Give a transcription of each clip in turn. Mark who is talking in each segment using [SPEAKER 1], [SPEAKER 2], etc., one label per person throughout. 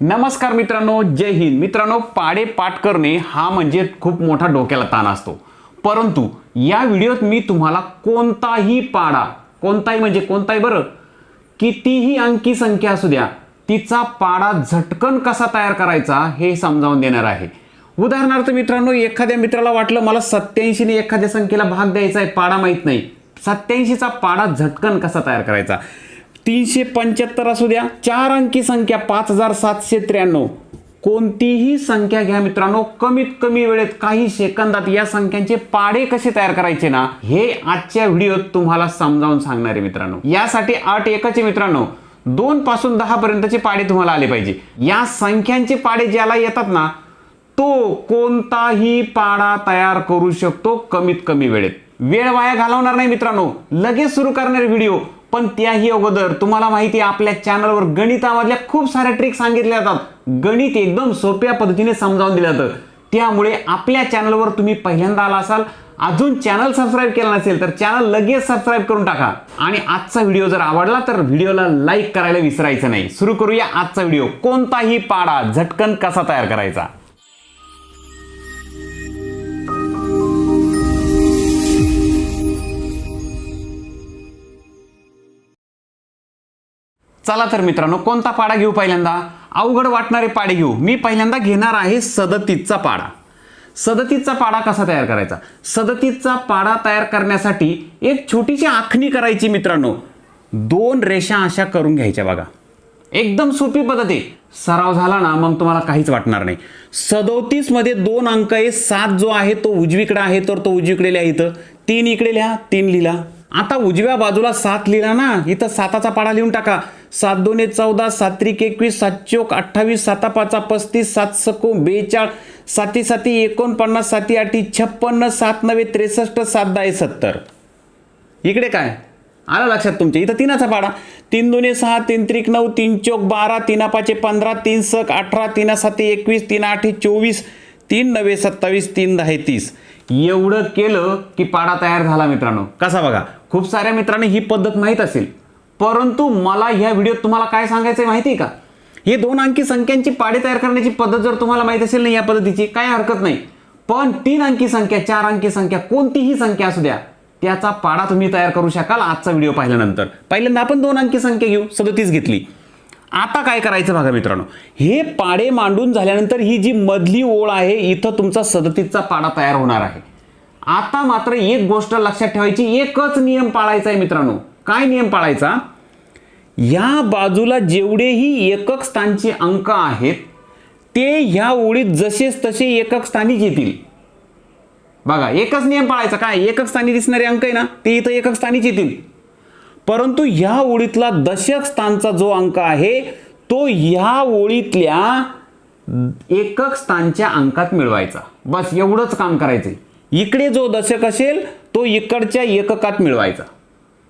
[SPEAKER 1] नमस्कार मित्रांनो, जय हिंद. मित्रांनो, पाढे पाठ करणे हा म्हणजे खूप मोठा डोक्याला ताण असतो. परंतु या व्हिडिओत मी तुम्हाला कोणताही पाढा, कोणताही म्हणजे कोणताही बरं, कितीही अंकी संख्या असू द्या, तिचा पाढा झटकन कसा तयार करायचा हे समजावून देणार आहे. उदाहरणार्थ मित्रांनो, एखाद्या मित्राला वाटलं मला 87 ने एखाद्या संख्येला भाग द्यायचा आहे, पाढा माहित नाही. 87 चा पाढा झटकन कसा तयार करायचा. 375 असू द्या, 4 अंकी संख्या 5793, कोणतीही संख्या घ्या मित्रांनो, कमीत कमी वेळेत काही सेकंदात या संख्यांचे पाढे कसे तयार करायचे ना, हे आजच्या व्हिडिओत तुम्हाला समजावून सांगणार आहे मित्रांनो. यासाठी अट एकच आहे मित्रांनो, 2 पासून 10 पर्यंतचे पाढे तुम्हाला आले पाहिजे. या संख्यांचे पाढे ज्याला येतात ना, तो कोणताही पाढा तयार करू शकतो कमीत कमी वेळेत. वेळ वाया घालवणार नाही मित्रांनो, लगेच सुरू करणार व्हिडिओ. पण त्याही अगोदर तुम्हाला माहिती आहे, आपल्या चॅनलवर गणितामधल्या खूप साऱ्या ट्रिक सांगितल्या जातात. गणित एकदम सोप्या पद्धतीने समजावून दिलं जातं. त्यामुळे आपल्या चॅनलवर तुम्ही पहिल्यांदा आला असाल, अजून चॅनल सबस्क्राईब केला नसेल तर चॅनल लगेच सबस्क्राईब करून टाका. आणि आजचा व्हिडिओ जर आवडला तर व्हिडिओला लाईक करायला विसरायचं नाही. सुरू करूया आजचा व्हिडिओ. कोणताही पाढा झटकन कसा तयार करायचा. चला तर मित्रांनो, कोणता पाढा घेऊ पहिल्यांदा. अवघड वाटणारे पाढे घेऊ. मी पहिल्यांदा घेणार आहे 37चा पाढा. 37चा पाढा कसा तयार करायचा. 37चा पाढा तयार करण्यासाठी एक छोटीशी आखणी करायची मित्रांनो. 2 रेषा अशा करून घ्यायच्या बघा. एकदम सोपी पद्धत आहे. सराव झाला ना मग तुम्हाला काहीच वाटणार नाही. 37 मध्ये 2 अंक आहे. 7 जो आहे तो उजवीकडे आहे, तर तो उजवीकडे लिहा. इथं 3 इकडे लिहा, 3 लिहिला. आता उजव्या बाजूला 7 लिहिला ना, इथं 7चा पाढा लिहून टाका. 7 2 14, 7 3 21, 7 4 28, 7 5 35, 7 6 42, 7 7 49, 7 8 56, 7 9 63, 7 10 70. इकडे काय आलं लक्षात तुमच्या. इथं 3चा पाढा. 3 2 6, 3 3 9, 3 4 12, 3 5 15, 3 6 18, 3 7 21, 3 8 24, 3 9 27, 3 10 30. एवढं केलं की पाढा तयार झाला मित्रांनो. कसा बघा. खूप साऱ्या मित्रांनी ही पद्धत माहीत असेल, परंतु मला ह्या व्हिडिओत तुम्हाला काय सांगायचं माहिती आहे का. हे 2 अंकी संख्यांची पाढे तयार करण्याची पद्धत जर तुम्हाला माहित असेल ना, या पद्धतीची काय हरकत नाही. पण 3 अंकी संख्या, 4 अंकी संख्या, कोणतीही संख्या असू द्या, त्याचा पाढा तुम्ही तयार करू शकाल आजचा व्हिडिओ पाहिल्यानंतर. पहिल्यांदा आपण 2 अंकी संख्या घेऊ. 37 घेतली. आता काय करायचं बघा मित्रांनो, हे पाढे मांडून झाल्यानंतर ही जी मधली ओळ आहे, इथं तुमचा 37चा पाढा तयार होणार आहे. आता मात्र एक गोष्ट लक्षात ठेवायची, एकच नियम पाळायचा आहे मित्रांनो. काय नियम पाळायचा. या बाजूला जेवढेही एकक स्थानचे अंक आहेत ते ह्या ओळीत जसेच तसे एकक स्थानीच येतील. बघा, एकच नियम पाळायचा. काय, एकक स्थानी दिसणारे अंक आहे ना, ते इथं एकक स्थानीच येतील. परंतु ह्या ओळीतला दशक स्थानचा जो अंक आहे तो ह्या ओळीतल्या एकक स्थानच्या अंकात मिळवायचा. बस एवढंच काम करायचंय. इकडे जो दशक असेल तो इकडच्या एककात मिळवायचा.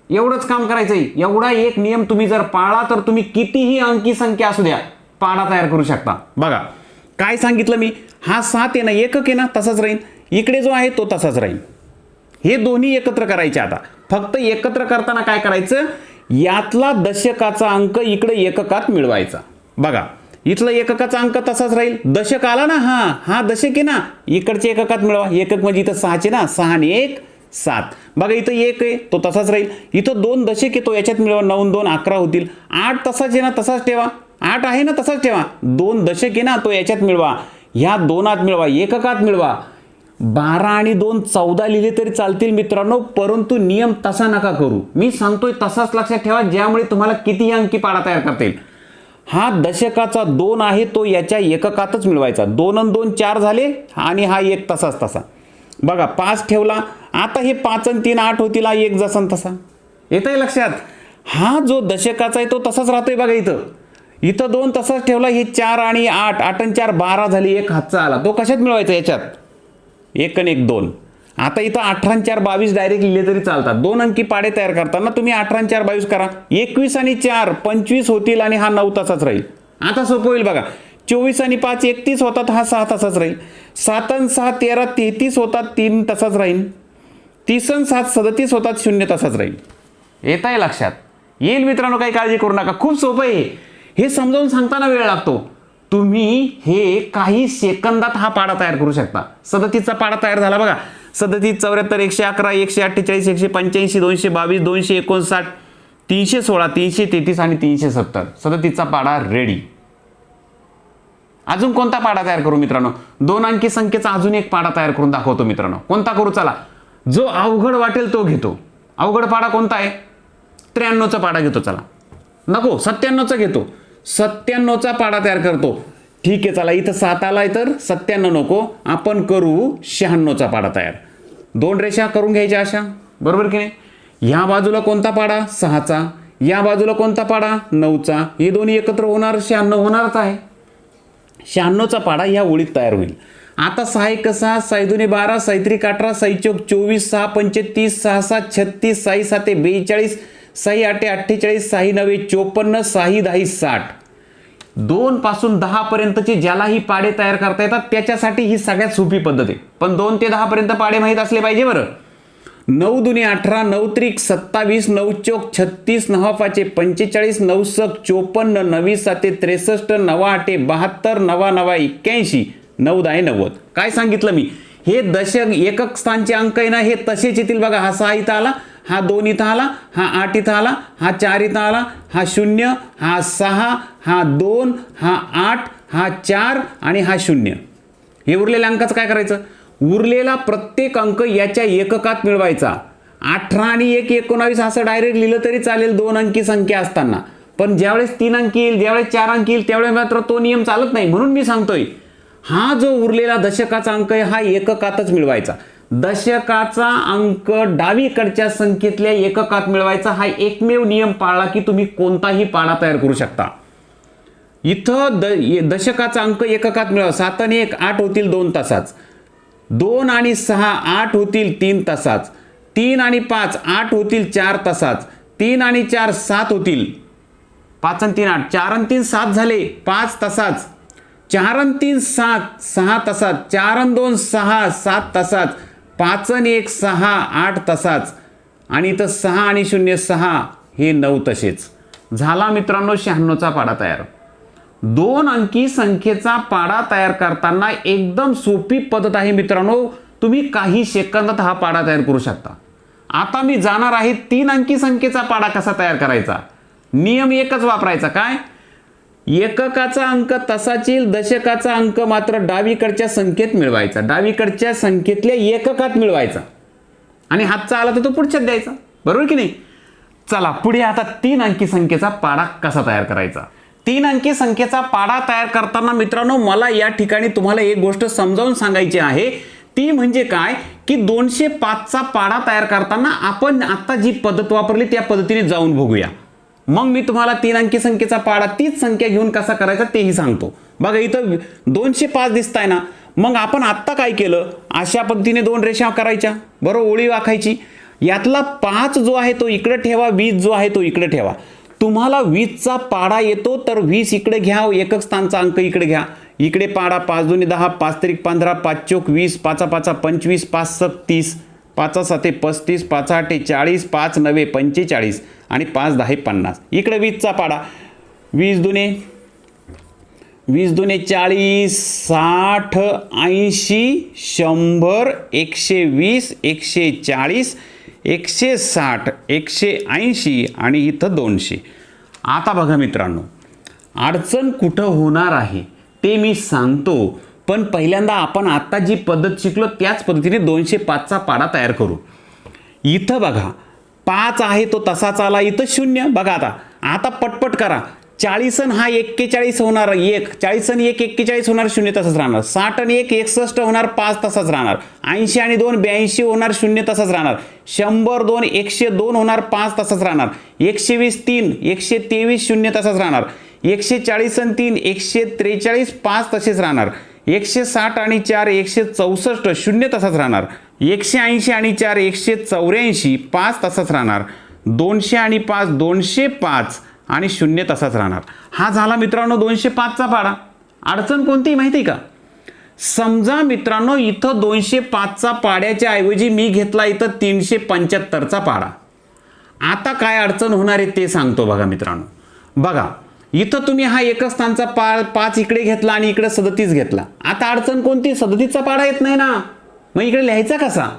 [SPEAKER 1] एवढंच काम करायचंय. एवढा एक नियम तुम्ही जर पाळला तर तुम्ही कितीही अंकी संख्या असू द्या, पाढा तयार करू शकता. बघा काय सांगितलं मी. हा 7 आहे ना, एकक आहे ना, तसाच राहील. इकडे जो आहे तो तसाच राहील. हे दोन्ही एकत्र करायचे. आता फक्त एकत्र करताना काय करायचं, यातला दशकाचा अंक इकडे एककात मिळवायचा. बघा, इथला एककाचा अंक तसाच राहील. दशक आला ना, हा दशक आहे ना, इकडच्या एककात मिळवा. एकक म्हणजे इथं 6 ना, 6 आणि 1 7. बघा इथं 1 आहे तो तसाच राहील. इथं 2 दशक आहे, तो याच्यात मिळवा. 9 2 11 होतील. 8 तसाच आहे ना, तसाच ठेवा. 8 आहे ना, तसाच ठेवा. 2 दशक आहे ना, तो याच्यात मिळवा. ह्या 2आत मिळवा, एककात मिळवा. 12 आणि 2 14 लिहिले तरी चालतील मित्रांनो, परंतु नियम तसा नका करू. मी सांगतोय तसाच लक्षात ठेवा, ज्यामुळे तुम्हाला कितीही अंकी पाढा तयार करता येईल. हा दशकाचा 2 आहे तो याच्या एककातच मिळवायचा. 2 आणि 2 4 झाले आणि हा 1 तसाच तसा. बघा 5 ठेवला. आता हे 5 आणि 3 8 होतील. हा 1 जसा तसा. येतंय लक्षात. हा जो दशकाचा आहे तो तसाच राहतोय. बघा इथं 2 तसाच ठेवला. हे 4 आणि 8, 8 आणि 4 12 झाली. 1 हातचा आला, तो कशात मिळवायचा, याच्यात. 1 आणि 1 2. आता इथं 18 आणि 4 22 डायरेक्ट लिहिले तरी चालतात. 2 अंकी पाढे तयार करताना तुम्ही 18 आणि 4 22 करा. 21 आणि 4 25 होतील आणि हा 9 तसाच राहील. आता सोपं होईल बघा. 24 आणि 5 31 होतात, हा 6 तसाच राहील. 7 आणि 6 13 33 होतात, 3 तसाच राहील. 30 आणि 7 37 होतात, 0 तसाच राहील. येत आहे लक्षात. येईल मित्रांनो, काही काळजी करू नका. खूप सोपं आहे. हे समजावून सांगताना वेळ लागतो, तुम्ही हे काही सेकंदात हा पाडा तयार करू शकता. 37चा पाडा तयार झाला बघा. 37, 74, 111, 148, 185, 222, 259, 316, 333 आणि 370. 37चा पाडा रेडी. अजून कोणता पाडा तयार करू मित्रांनो? 2 अंकी संख्येचा अजून एक पाडा तयार करून दाखवतो मित्रांनो. कोणता करू? चला, जो अवघड वाटेल तो घेतो. अवघड पाडा कोणता आहे? 93चा पाडा घेतो. चला, नको 97चा घेतो. 97चा पाडा तयार करतो. ठीक आहे, चला, इथं 7 आलाय तर 97 नको, आपण करू 96चा पाडा तयार. 2 रेषा करून घ्यायच्या अशा, बरोबर की नाही? ह्या बाजूला कोणता पाडा? 6चा. या बाजूला कोणता पाडा? 9चा. हे दोन्ही एकत्र होणार 96 होणारच आहे. 96चा पाडा या ओळीत तयार होईल. आता 6 1 6, 6 2 12, 6 3 18, 6 4 24, 6 5 30, 6 7 36, 6 7 42, 6 8 48, 6 9 54, 6 10 60. 2 पासून 10 पर्यंतचे ज्यालाही पाडे तयार करता येतात त्याच्यासाठी ही सगळ्यात सोपी पद्धत आहे. पण 2 ते 10 पर्यंत पाडे माहीत असले पाहिजे बरं. 9 2 18, 9 3 27, 9 4 36, 9 5 45, 9 6 54, 9 7 63, 9 8 72, 9 9 81, 9 10 90. काय सांगितलं मी? हे दशक एकक स्थानचे अंक आहे ना, हे तसेच येतील बघा. हा 6 इथं आला, हा 2 इथं आला, हा 8 इथं आला, हा 4 इथं आला, हा 0, हा 6, हा 2, हा 8, हा 4 आणि हा 0. हे उरलेल्या अंकाचं काय करायचं? उरलेला प्रत्येक अंक याच्या एककात मिळवायचा. 18 आणि 1 19 असं डायरेक्ट लिहिलं तरी चालेल 2 अंकी संख्या असताना. पण ज्यावेळेस 3 अंकी येईल, ज्यावेळेस 4 अंकी येईल, त्यावेळेस मात्र तो नियम चालत नाही. म्हणून मी सांगतोय, हा जो उरलेला दशकाचा अंक आहे हा एककातच मिळवायचा. दशकाचा अंक डावीकडच्या संख्येतल्या एककात मिळवायचा. हा एकमेव नियम पाळला की तुम्ही कोणताही पाडा तयार करू शकता. इथं दशकाचा अंक एककात मिळवा. 7 आणि 1 8 होतील 2 तासाच. 2 आणि 6 8 होतील 3 तासाच. 3 आणि 5 8 होतील 4 तासाच. 3 आणि 4 7 होतील. 5 आणि 3 8, 4 आणि 3 7 झाले 5 तासाच. 4 आणि 3 7 6 तासात. 4 आणि 2 6 7 तासात. 5 आणि 1 6 8 तासाच. आणि इथं 6 आणि 0 6 हे 9 तसेच. झाला मित्रांनो 96चा पाडा तयार. 2 अंकी संख्येचा पाडा तयार करताना एकदम सोपी पद्धत आहे मित्रांनो. तुम्ही काही सेकंदात हा पाडा तयार करू शकता. आता मी जाणार आहे 3 अंकी संख्येचा पाडा कसा तयार करायचा. नियम एकच वापरायचा. काय? एककाचा अंक तसाच येईल, दशकाचा अंक मात्र डावीकडच्या संख्येत मिळवायचा. डावीकडच्या संख्येतल्या एककात मिळवायचा. आणि हातचा आला तर तो पुढच्यात द्यायचा. बरोबर की नाही? चला पुढे आता 3 अंकी संख्येचा पाडा कसा तयार करायचा. 3 अंकी संख्येचा पाडा तयार करताना मित्रांनो मला या ठिकाणी तुम्हाला एक गोष्ट समजावून सांगायची आहे. ती म्हणजे काय की 205चा पाडा तयार करताना आपण आता जी पद्धत वापरली त्या पद्धतीने जाऊन बघूया. मग मी तुम्हाला 3 अंकी संख्येचा पाडा तीच संख्या घेऊन कसा करायचा तेही सांगतो. बघा इथं 205 दिसताय ना. मग आपण आत्ता काय केलं, अशा पद्धतीने 2 रेषा करायच्या, बरोबर, ओळी आखायची. यातला 5 जो आहे तो इकडे ठेवा, 20 जो आहे तो इकडे ठेवा. तुम्हाला 20चा पाडा येतो तर 20 इकडे घ्या, एकक स्थानचा अंक इकडे घ्या. इकडे पाडा 5 2 10, 5 3 15, 5 4 20, 5 5 25, 5 7 30, 5 7 35, 5 8 40, 5 9 45 आणि 5 10 50. इकडे 20चा पाडा 20 2 40, 60 80 100 120 140 160 180 आणि इथं 200. आता बघा मित्रांनो, अडचण कुठं होणार आहे ते मी सांगतो. पण पहिल्यांदा आपण आता जी पद्धत शिकलो त्याच पद्धतीने 205चा पाडा तयार करू. इथं बघा 5 आहे तो तसाच आला. इथं 0 बघा. आता पटपट करा. 40 हा 41 होणार, 40 आणि 1 41 होणार, 0 तसंच राहणार. 60 आणि 1 61 होणार, 5 तसंच राहणार. 80 आणि 2 82 होणार, 0 तसंच राहणार. 100 2 102 होणार, 5 तसंच राहणार. 120 3 123 0 तसंच राहणार. 140 आणि 3 143 5 तसेच राहणार. 160 आणि 4 164 0 तसंच राहणार. 180 आणि 4 184 5 तसंच राहणार. 200 आणि 5 205 आणि 0 तसाच राहणार. हा झाला मित्रांनो 205चा पाडा. अडचण कोणती माहिती का? समजा मित्रांनो इथं 205चा पाड्याच्या ऐवजी मी घेतला इथं 375चा पाडा. आता काय अडचण होणार आहे ते सांगतो बघा मित्रांनो. बघा इथं तुम्ही हा एकच स्थानचा 5 इकडे घेतला आणि इकडे 37 घेतला. आता अडचण कोणती? 37चा पाढा येत नाही ना, मग इकडे लिहायचा कसा?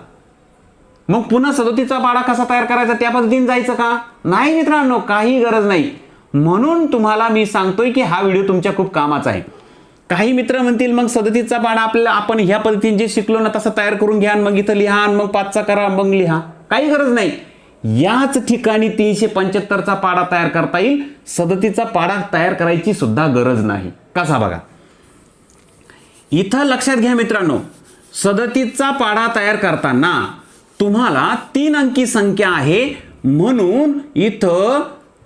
[SPEAKER 1] मग पुन्हा 37चा पाढा कसा तयार करायचा? त्या पद्धतीने जायचं का? नाही मित्रांनो, काही गरज नाही. म्हणून तुम्हाला मी सांगतोय की हा व्हिडिओ तुमच्या खूप कामाचा आहे. काही मित्र म्हणतील मग 37चा पाढा आपल्याला आपण ह्या पद्धतीने जे शिकलो ना तसं तयार करून घ्या, मग इथं लिहा, मग 5चा करा, मग लिहा. काही गरज नाही. याच ठिकाणी 375चा पाढा तयार करता येईल. 37चा पाढा तयार करायची सुद्धा गरज नाही. कसा बघा, इथं लक्षात घ्या मित्रांनो, 37चा पाढा तयार करताना तुम्हाला 3 अंकी संख्या आहे म्हणून इथं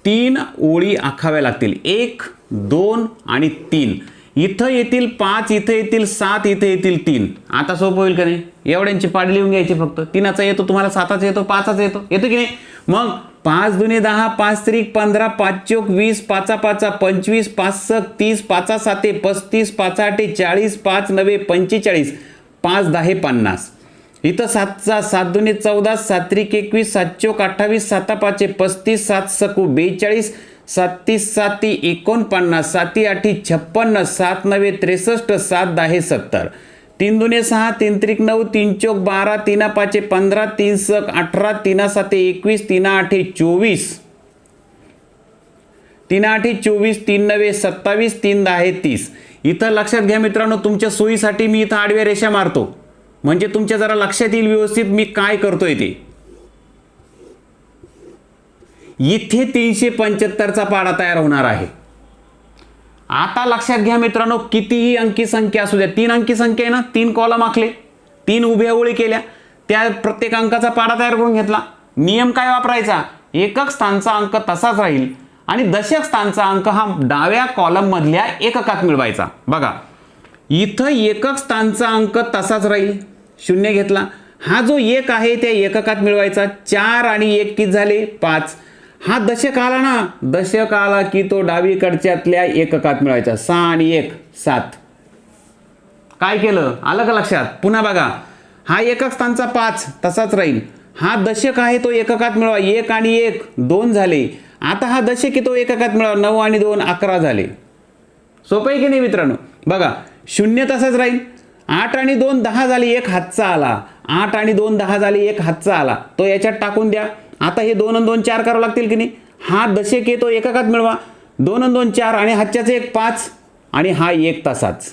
[SPEAKER 1] 3 ओळी आखाव्या लागतील. 1, 2 आणि 3. इथं येतील 5, इथं येतील 7, इथं येतील 3. आता सोपं होईल का नाही? एवढ्यांची पाढी लिहून घ्यायची फक्त. 3चा येतो तुम्हाला, 7चा येतो, 5चा येतो की नाही? मग 5 दुने 10, 5 त्रिक 15, 5 चोक 20, 5 5 25, 5 सक 30, 5 7 35, 5 8 40, 5 9 45, 5 10 50. इथं 7चा 7 दुने 14, 7 त्रिक 21, 7 चोक 28, 7 5 35, 7 सकू 42, 7 7 49, 7 8 56, 7 9 63, 7 10 70. 3 दुने 6, 3 त्रिक 9, 3 चोक 12, 3 5 15, 3 सक 18, 3 7 21, 3 8 24, 3 8 24, 3 9 27, 3 10 30. इथं लक्षात घ्या मित्रांनो, तुमच्या सोयीसाठी मी इथं आडव्या रेषा मारतो म्हणजे तुमच्या जरा लक्षात येईल व्यवस्थित मी काय करतोय ते. इथे 375चा पाढा तयार होणार आहे. आता लक्षात घ्या मित्रांनो, कितीही अंकी संख्या असू द्या, 3 अंकी संख्या आहे ना, 3 कॉलम आखले, 3 उभ्या ओळी केल्या, त्या प्रत्येक अंकाचा पाढा तयार करून घेतला. नियम काय वापरायचा? एकक स्थानचा अंक तसाच राहील आणि दशक स्थानचा अंक हा डाव्या कॉलम मधल्या एककात मिळवायचा. बघा, इथं एकक स्थानचा अंक तसाच राहील, 0 घेतला. हा जो 1 आहे त्या एककात मिळवायचा. 4 आणि 1 किती झाले? 5. हा दशक आला ना, दशक आला की तो डावीकडच्यातल्या एककात मिळवायचा. 6 आणि 1 7. काय केलं? आलं का लक्षात? पुन्हा बघा, हा एकक स्थानचा 5 तसाच राहील. हा दशक आहे तो एककात मिळवा. 1 आणि 1 2 झाले. आता हा दशक आहे तो एककात मिळवा. 9 आणि 2 11 झाले. सोपं आहे की नाही मित्रांनो? बघा, 0 तसाच राहील. 8 आणि 2 10 झाले, 1 हातचा आला. 8 आणि 2 10 झाले, 1 हातचा आला, तो याच्यात टाकून द्या. आता हे 2 आणि 2 4 करावं लागतील की नाही? हा दशक येतो एककात मिळवा. 2 आणि 2 4 आणि हातच्याचे 1 5 आणि हा 1 तासाच.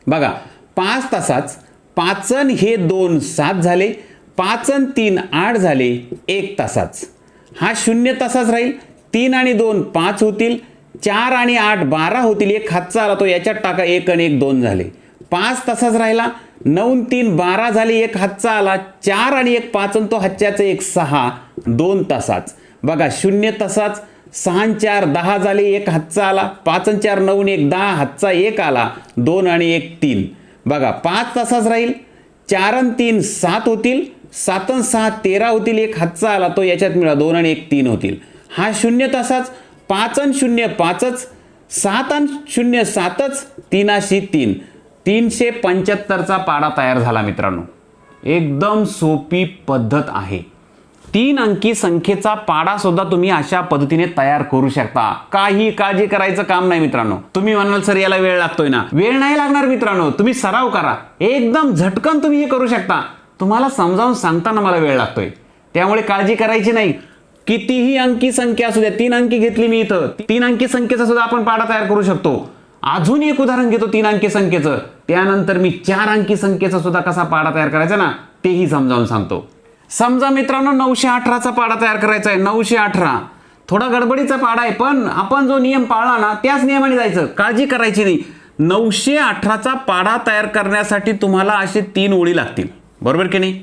[SPEAKER 1] बघा, 5 तासाच. 5 आणि हे 2 7 झाले. 5 आणि 3 8 झाले, 1 तासाच. हा 0 तासाच राहील. 3 आणि 2 5 होतील. 4 आणि 8 12 होतील. 1 हातचा आला, तो याच्यात टाका. 1 आणि 1 2 झाले. 5 तासाच राहिला. 9 आणि 3 12 झाले, 1 हातचा आला. 4 आणि 1 5 आणि तो हातच्याचा 1 6 2 तासाच. बघा, 0 तासाच. 6 आणि 4 10 झाले, 1 हातचा आला. 5 आणि 4 9 आणि 1 10 हातचा 1 आला. 2 आणि 1 3. बघा, 5 तासाच राहील. 4 आणि 3 7 होतील. 7 आणि 6 13 होतील. 1 हातचा आला, तो याच्यात मिळा. 2 आणि 1 3 होतील. हा 0 तासाच. 5 आणि 0 5च. 7 आणि 0 7च. 3 आणि 3 375चा पाढा तयार झाला मित्रांनो. एकदम सोपी पद्धत आहे. 3 अंकी संख्येचा पाढा सुद्धा तुम्ही अशा पद्धतीने तयार करू शकता. काही काळजी करायचं काम नाही मित्रांनो. तुम्ही म्हणाल सर याला वेळ लागतोय ना. वेळ नाही लागणार मित्रांनो, तुम्ही सराव करा. एकदम झटकन तुम्ही हे करू शकता. तुम्हाला समजावून सांगताना मला वेळ लागतोय, त्यामुळे काळजी करायची नाही. कितीही अंकी संख्या असू द्या, 3 अंकी घेतली मी इथं, 3 अंकी संख्येचा सुद्धा आपण पाढा तयार करू शकतो. अजून एक उदाहरण घेतो 3 अंकी संख्येचं, त्यानंतर मी 4 अंकी संख्येचा सुद्धा कसा पाढा तयार करायचा ना तेही समजावून सांगतो. समजा मित्रांनो 918चा पाढा तयार करायचा आहे. 918 थोडा गडबडीचा पाढा आहे, पण आपण जो नियम पाळला ना त्याच नियमाने जायचं, काळजी करायची नाही. 918चा पाढा तयार करण्यासाठी तुम्हाला असे 3 ओळी लागतील, बरोबर की नाही?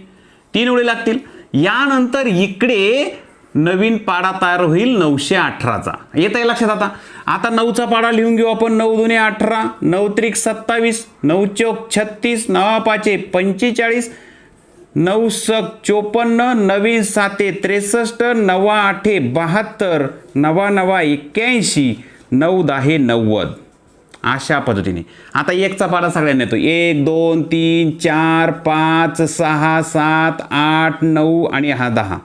[SPEAKER 1] 3 ओळी लागतील. यानंतर इकडे नवीन पाढा तयार होईल 918चा. येत आहे लक्षात? आता 9चा पाढा लिहून घेऊ आपण. 9 दुने 18, 9 त्रिक 27, 9 चौक 36, 9 पाचे 45, 9 सक 54, 9 साते 63, 9 आठे 72, 9 9 81, 9 10 90. अशा पद्धतीने आता 1चा पाढा सगळ्यांना येतो. 1 2 3 4 5 6 7 8 9 आणि हा 10.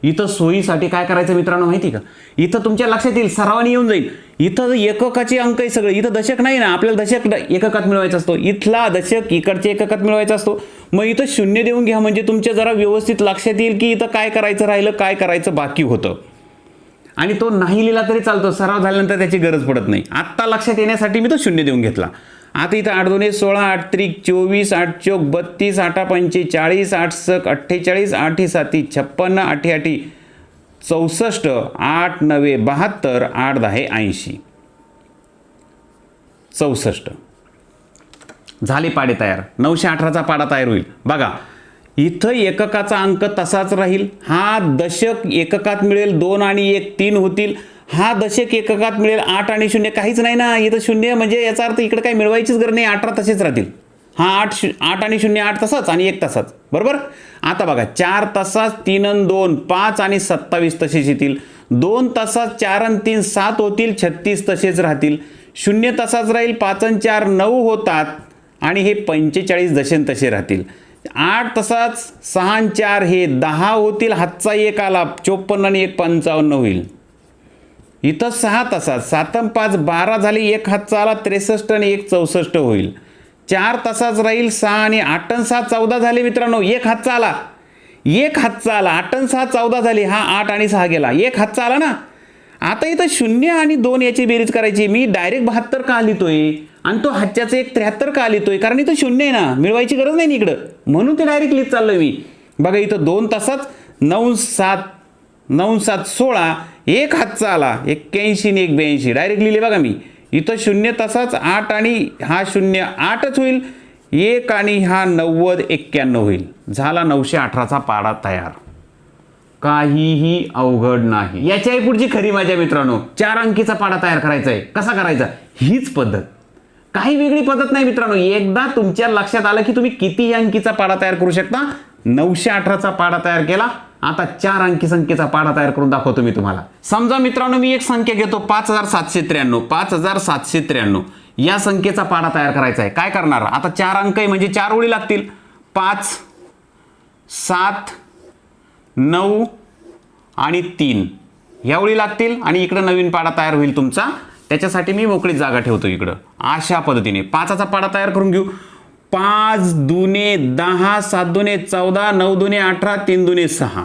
[SPEAKER 1] इथं सोयीसाठी काय करायचं मित्रांनो माहिती का? इथं तुमच्या लक्षात येईल, सरावाने येऊन जाईल. इथं एककाचे अंक आहे सगळे, इथं दशक नाही ना, आपल्याला दशक एककात मिळवायचा असतो, इथला दशक इकडच्या एककात मिळवायचा असतो. मग इथं शून्य देऊन घ्या म्हणजे तुमच्या जरा व्यवस्थित लक्षात येईल की इथं काय करायचं राहिलं, काय करायचं बाकी होतं. आणि तो नाही लिहिला तरी चालतो, सराव झाल्यानंतर त्याची गरज पडत नाही. आत्ता लक्षात येण्यासाठी मी तो शून्य देऊन घेतला. आता इथं 8 2 16, 8 3 24, 8 4 32, 8 5 40, 8 6 48, 8 7 56, 8 8 64, 8 9 72, 8 10 80, 64 झाले पाडे तयार. 918चा पाडा तयार होईल. बघा इथं एककाचा अंक तसाच राहील, हा दशक एककात मिळेल, 2 आणि 1 3 होतील. हा दशक एककात मिळेल, 8 आणि 0 काहीच नाही ना, इथं 0 म्हणजे याचा अर्थ इकडे काही मिळवायचीच गरज नाही, 18 तसेच राहतील. हा 8 आणि 0 8 तसाच आणि 1 तसाच, बरोबर. आता बघा 4 तसाच, 3 आणि 2 5 आणि 27 तसेच येतील. 2 तसाच, 4 आणि 3 7 होतील, 36 तसेच राहतील. 0 तसाच राहील, 5 आणि 4 9 होतात आणि हे 45 दशेन तसे राहतील. 8 तसाच, 6 आणि 4 हे 10 होतील, हातचा 1 आला, 54 आणि 1 55 होईल. इथं 6 तसाच, 7 आणि 5 12 झाले, 1 हातचा आला, 63 आणि 1 64 होईल. 4 तसाच राहील, 6 आणि 8 आणि 6 14 झाले मित्रांनो, 1 हातचा आला, 1 हातचा आला, 8 आणि 6 14 झाले, हा 8 आणि 6 गेला, 1 हातचा आला ना. आता इथं 0 आणि 2 याची बेरीज करायची. मी डायरेक्ट 72 का लिहितोय आणि तो हातच्याचं 1 73 का लिहितोय, कारण इथं 0 आहे ना, मिळवायची गरज नाही इकडं, म्हणून ते डायरेक्ट लिहित चाललोय मी. बघा इथं 2 तसाच, 9 7 9 7 16, 1 हातचा आला, 81 आणि 1 82 डायरेक्ट लिहिले बघा मी. इथं 0 तसाच, 8 आणि हा 0 8च होईल, 1 आणि हा 90 91 होईल. झाला 918चा पाडा तयार. काहीही अवघड नाही. याच्याही पुढची खरी मजा मित्रांनो, 4 अंकीचा पाडा तयार करायचा आहे. कसा करायचा, हीच पद्धत, काही वेगळी पद्धत नाही मित्रांनो. एकदा तुमच्या लक्षात आलं की तुम्ही कितीही अंकीचा पाडा तयार करू शकता. 918चा पाडा तयार केला, आता 4 अंकी संख्येचा पाडा तयार करून दाखवतो मी तुम्हाला. समजा मित्रांनो मी एक संख्या घेतो 5793, 5793 या संख्येचा पाडा तयार करायचा आहे. काय करणार, आता 4 अंक आहे म्हणजे 4 ओळी लागतील, 5 7 9 आणि 3 ह्या ओळी लागतील आणि इकडे नवीन पाडा तयार होईल तुमचा. त्याच्यासाठी मी मोकळी जागा ठेवतो इकडं. अशा पद्धतीने 5चा पाडा तयार करून घेऊ. 5 दुने 10, 7 दुने 14, 9 दुने 18, 3 दुने 6,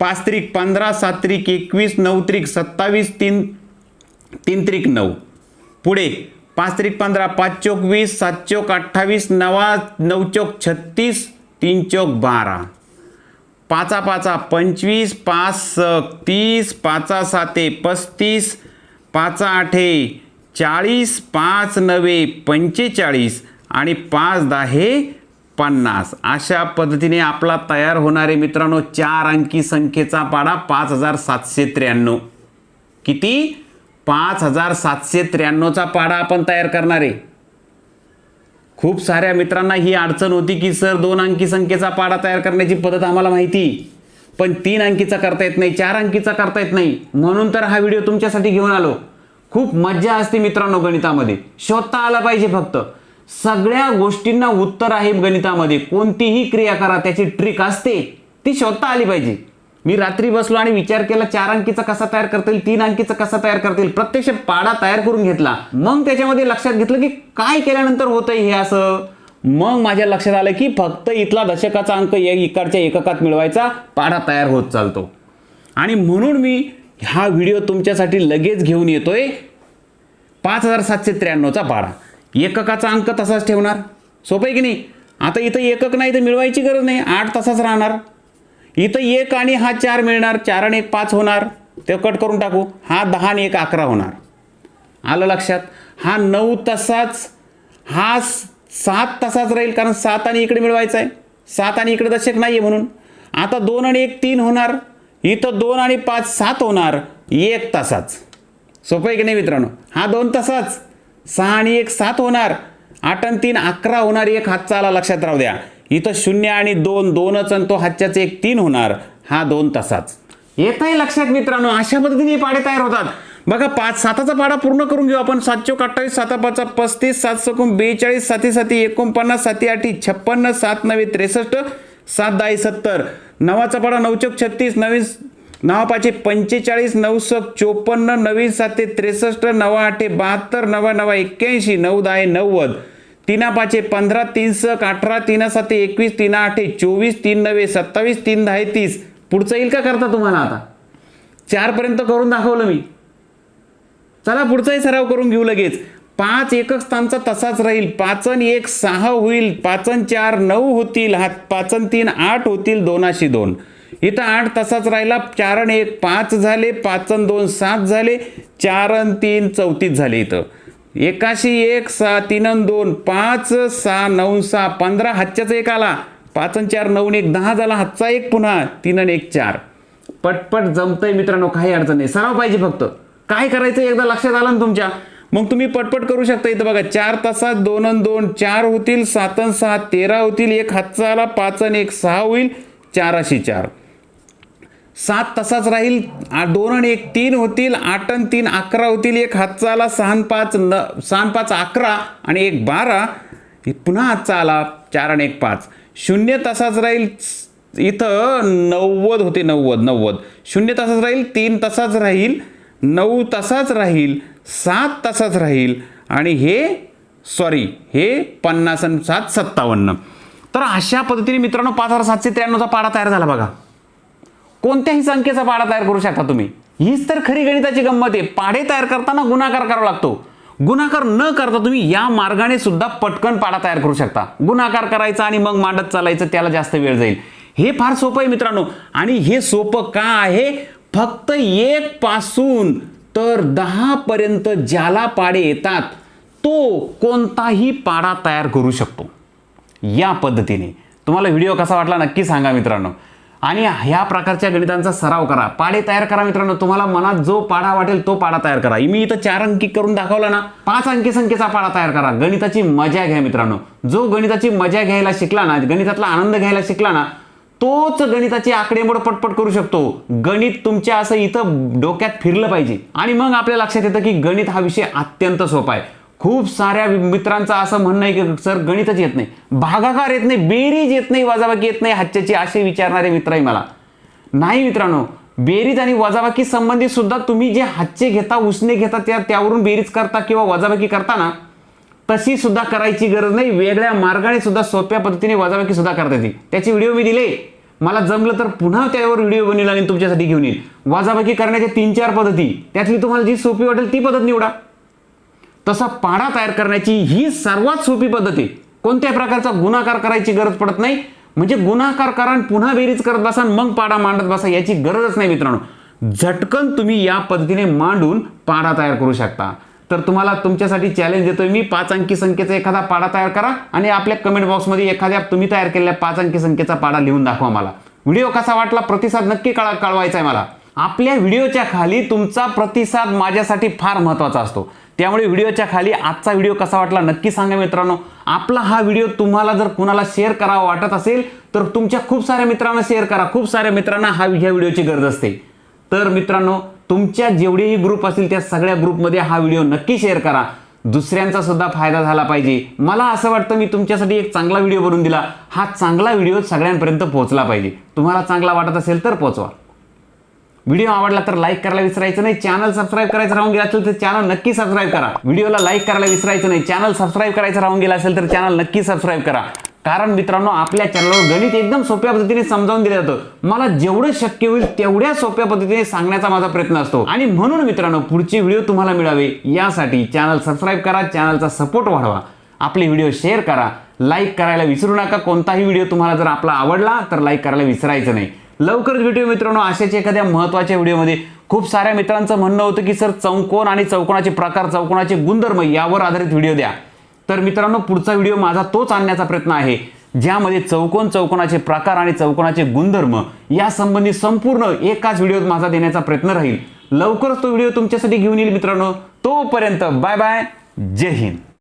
[SPEAKER 1] 5 त्रिक 15, 7 त्रिक 21, 9 त्रिक 27, 3 त्रिक 9. पुढे 5 त्रिक 15, 5 चौक 20, 7 चौक 28, 9 चौक 36, 3 चौक 12, 5 5 25, 5 30, 5 7 35, 5 8 40, 5 9 45 आणि 5 10 50. अशा पद्धतीने आपला तयार होणारे मित्रांनो 4 अंकी संख्येचा पाडा 5793. किती, 5793चा पाडा आपण तयार करणार आहे. खूप साऱ्या मित्रांना ही अडचण होती की सर 2 अंकी संख्येचा पाडा तयार करण्याची पद्धत आम्हाला माहिती, पण 3 अंकीचा करता येत नाही, 4 अंकीचा करता येत नाही. म्हणून तर हा व्हिडिओ तुमच्यासाठी घेऊन आलो. खूप मज्जा असते मित्रांनो गणितामध्ये, शोधता आला पाहिजे फक्त. सगळ्या गोष्टींना उत्तर आहे गणितामध्ये. कोणतीही क्रिया करा त्याची ट्रिक असते, ती शोधता आली पाहिजे. मी रात्री बसलो आणि विचार केला 4 अंकीचा कसा तयार करता येईल, 3 अंकीचा कसा तयार करता येईल. प्रत्यक्ष पाडा तयार करून घेतला, मग त्याच्यामध्ये लक्षात घेतलं की काय केल्यानंतर होतंय हे असं. मग माझ्या लक्षात आलं की फक्त इथला दशकाचा अंक इकडच्या एककात मिळवायचा, पाडा तयार होत चालतो. आणि म्हणून मी हा व्हिडिओ तुमच्यासाठी लगेच घेऊन येतोय. 5793चा पाडा, एककाचा अंक तसाच ठेवणार. सोपं आहे की नाही. आता इथं एकक नाही तर मिळवायची गरज नाही, 8 तसाच राहणार. इथं 1 आणि हा 4 मिळणार, 4 आणि 1 5 होणार, ते कट करून टाकू. हा 10 आणि 1 11 होणार. आलं लक्षात. हा 9 तसाच, हा 7 तसाच राहील कारण 7 आणि इकडे मिळवायचा आहे, 7 आणि इकडे दशक नाही आहे म्हणून. आता 2 आणि 1 3 होणार, इथं 2 आणि 5 7 होणार, 1 तसाच. सोपं आहे की नाही मित्रांनो. हा 2 तसाच, 6 आणि 1 7 होणार, 8 आणि 3 11 होणार, 1 हातचा आला लक्षात राहू द्या. इथं 0 आणि 2 2च आणि तो हातच्याच 1 3 होणार, हा 2 तसाच. येत आहे लक्षात मित्रांनो. अशा पद्धतीने पाडे तयार होतात. बघा 5 7चा पाडा पूर्ण करून घेऊ आपण. 7 चौक 28, 7 5 35, 7 चौक 42, 7 7 49, 7 8 56, 7 9 63, 7 10 70. 9चा पाडा 9 चौक 36, 9 9 5 45 9 6 54 9 7 63 9 8 72 9 9 81 9 10 90 3 5 15 3 6 18 3 7 21 3 8 24 3 9 27 3 10 30. पुढचं येईल का करता तुम्हाला? आता 4 पर्यंत करून दाखवलं मी. चला पुढचाही सराव करून घेऊ लगेच. 5 एकक स्थानचा तसाच राहील. 5 आणि 1 6 होईल. 5 आणि 4 9 होतील. 5 आणि 3 8 होतील. 2 2. इथं 8 तसाच राहिला. 4 आणि 1 5 झाले. 5 आणि 2 7 झाले. 4 आणि 3 34 झाले. इथं 1 1 6 3 आणि 2 5 6 9 6 15 हातच्याच 1 आला. 5 आणि 4 9 आणि 1 10 झाला. हातचा 1 पुन्हा 3 आणि 1 4. पटपट जमतंय मित्रांनो, काही अडचण नाही. सराव पाहिजे फक्त. काय करायचं एकदा लक्षात आलं ना तुमच्या, मग तुम्ही पटपट करू शकता. इथं बघा 4 तासात 2 आणि 2 4 होतील. 7 आणि 6 13 होतील. 1 हातचा आला. 5 आणि 1 6 होईल. 4 4. 7 तसाच राहील. 2 आणि 1 3 होतील. 8 आणि 3 11 होतील. 1 हातचा आला. 6 आणि 5 11 आणि 1 12. पुन्हा हातचा आला. 4 आणि 1 5. 0 तसाच राहील. इथं 90 होते. 90 0 तसाच राहील. 3 तसाच राहील. 9 तसाच राहील. 7 तसाच राहील. आणि हे 50 आणि 7 57. तर अशा पद्धतीने मित्रांनो 5793 चा पाढा तयार झाला बघा. कोणत्याही संख्येचा पाढा तयार करू शकता तुम्ही. हीच तर खरी गणिताची गंमत आहे. पाढे तयार करताना गुणाकार करावा लागतो. गुणाकार न करता तुम्ही या मार्गाने सुद्धा पटकन पाढा तयार करू शकता. गुणाकार करायचा आणि मग मांडत चालायचं, त्याला जास्त वेळ जाईल. हे फार सोपं आहे मित्रांनो. आणि हे सोपं का आहे? फक्त 1 पासून तर 10 पर्यंत ज्याला पाढे येतात तो कोणताही पाढा तयार करू शकतो. या पद्धतीने तुम्हाला व्हिडिओ कसा वाटला नक्की सांगा मित्रांनो. आणि ह्या प्रकारच्या गणितांचा सराव करा. पाढे तयार करा मित्रांनो. तुम्हाला मनात जो पाढा वाटेल तो पाढा तयार करा. मी इथं 4 अंकी करून दाखवला ना. 5 अंकी संख्येचा पाढा तयार करा. गणिताची मजा घ्या मित्रांनो. जो गणिताची मजा घ्यायला शिकला ना, गणितातला आनंद घ्यायला शिकला ना, तोच गणिताची आकडेमोड पटपट करू शकतो. गणित तुमच्या असं इथं डोक्यात फिरलं पाहिजे आणि मग आपल्या लक्षात येतं की गणित हा विषय अत्यंत सोपा आहे. खूप साऱ्या मित्रांचं असं म्हणणं आहे की सर गणितच येत नाही, भागाकार येत नाही, बेरीज येत नाही, वजाबाकी येत नाही हातच्याची, असे विचारणारे मित्र आहे मला. नाही मित्रांनो, बेरीज आणि वजाबाकी संबंधित सुद्धा तुम्ही जे हातचे घेता, उसने घेता, त्यावरून बेरीज करता किंवा वजाबाकी करता ना, तशी सुद्धा करायची गरज नाही. वेगळ्या मार्गाने सुद्धा सोप्या पद्धतीने वजाबाकी सुद्धा करता येते. त्याची व्हिडिओ मी दिले. मला जमलं तर पुन्हा त्यावर व्हिडिओ बनवला आणि तुमच्यासाठी घेऊन येईल. वजाबाकी करण्याच्या 3-4 पद्धती, त्यातली तुम्हाला जी सोपी वाटेल ती पद्धत निवडा. तसा पाढा तयार करण्याची ही सर्वात सोपी पद्धत आहे. कोणत्याही प्रकारचा गुणाकार करायची गरज पडत नाही. म्हणजे गुणाकार करा आणि पुन्हा बेरीज करत बसा मग पाढा मांडत बसा, याची गरजच नाही मित्रांनो. झटकन तुम्ही या पद्धतीने मांडून पाढा तयार करू शकता. तर तुम्हाला तुमच्यासाठी चॅलेंज देतोय मी. 5 अंकी संख्येचा एखादा पाढा तयार करा आणि आपल्या कमेंट बॉक्समध्ये एखाद्या तुम्ही तयार केलेल्या 5 अंकी संख्येचा पाढा लिहून दाखवा मला. व्हिडिओ कसा वाटला प्रतिसाद नक्की कळवायचा आहे मला. आपल्या व्हिडिओच्या खाली तुमचा प्रतिसाद माझ्यासाठी फार महत्त्वाचा असतो. त्यामुळे व्हिडिओच्या खाली आजचा व्हिडिओ कसा वाटला नक्की सांगा मित्रांनो. आपला हा व्हिडिओ तुम्हाला जर कुणाला शेअर करावा वाटत असेल तर तुमच्या खूप साऱ्या मित्रांना शेअर करा. खूप साऱ्या मित्रांना ह्या व्हिडिओची गरज असते. तर मित्रांनो, तुमच्या जेवढेही ग्रुप असतील त्या सगळ्या ग्रुपमध्ये हा व्हिडिओ नक्की शेअर करा. दुसऱ्यांचा सुद्धा फायदा झाला पाहिजे. मला असं वाटतं मी तुमच्यासाठी एक चांगला व्हिडिओ बनवून दिला. हा चांगला व्हिडिओ सगळ्यांपर्यंत पोहोचला पाहिजे. तुम्हाला चांगला वाटत असेल तर पोहोचवा. व्हिडिओ आवडला तर लाईक करायला विसरायचं नाही. चॅनल सबस्क्राईब करायचं राहून गेला असेल तर चॅनल नक्की सबस्क्राईब करा. व्हिडिओला लाईक करायला विसरायचं नाही. चॅनल सबस्क्राईब करायचं राहून गेला असेल तर चॅनल नक्की सबस्क्राईब करा. कारण मित्रांनो, आपल्या चॅनलवर गणित एकदम सोप्या पद्धतीने समजावून दिलं जातं. मला जेवढं शक्य होईल तेवढ्या सोप्या पद्धतीने सांगण्याचा माझा प्रयत्न असतो. आणि म्हणून मित्रांनो, पुढचे व्हिडिओ तुम्हाला मिळावे यासाठी चॅनल सबस्क्राईब करा. चॅनलचा सपोर्ट वाढवा. आपले व्हिडिओ शेअर करा. लाईक करायला विसरू नका. कोणताही व्हिडिओ तुम्हाला जर आपला आवडला तर लाईक करायला विसरायचं नाही. लवकरच भेटूया मित्रांनो अशाच एखाद्या महत्त्वाच्या व्हिडिओमध्ये. खूप साऱ्या मित्रांचं म्हणणं होतं की सर चौकोन आणि चौकोनाचे प्रकार, चौकोनाचे गुणधर्म यावर आधारित व्हिडिओ द्या. तर मित्रांनो, पुढचा व्हिडिओ माझा तोच आणण्याचा प्रयत्न आहे, ज्यामध्ये चौकोन, चौकोनाचे प्रकार आणि चौकोनाचे गुणधर्म या संबंधी संपूर्ण एकाच व्हिडिओत माझा देण्याचा प्रयत्न राहील. लवकरच तो व्हिडिओ तुमच्यासाठी घेऊन येईल मित्रांनो. तोपर्यंत बाय बाय. जय हिंद.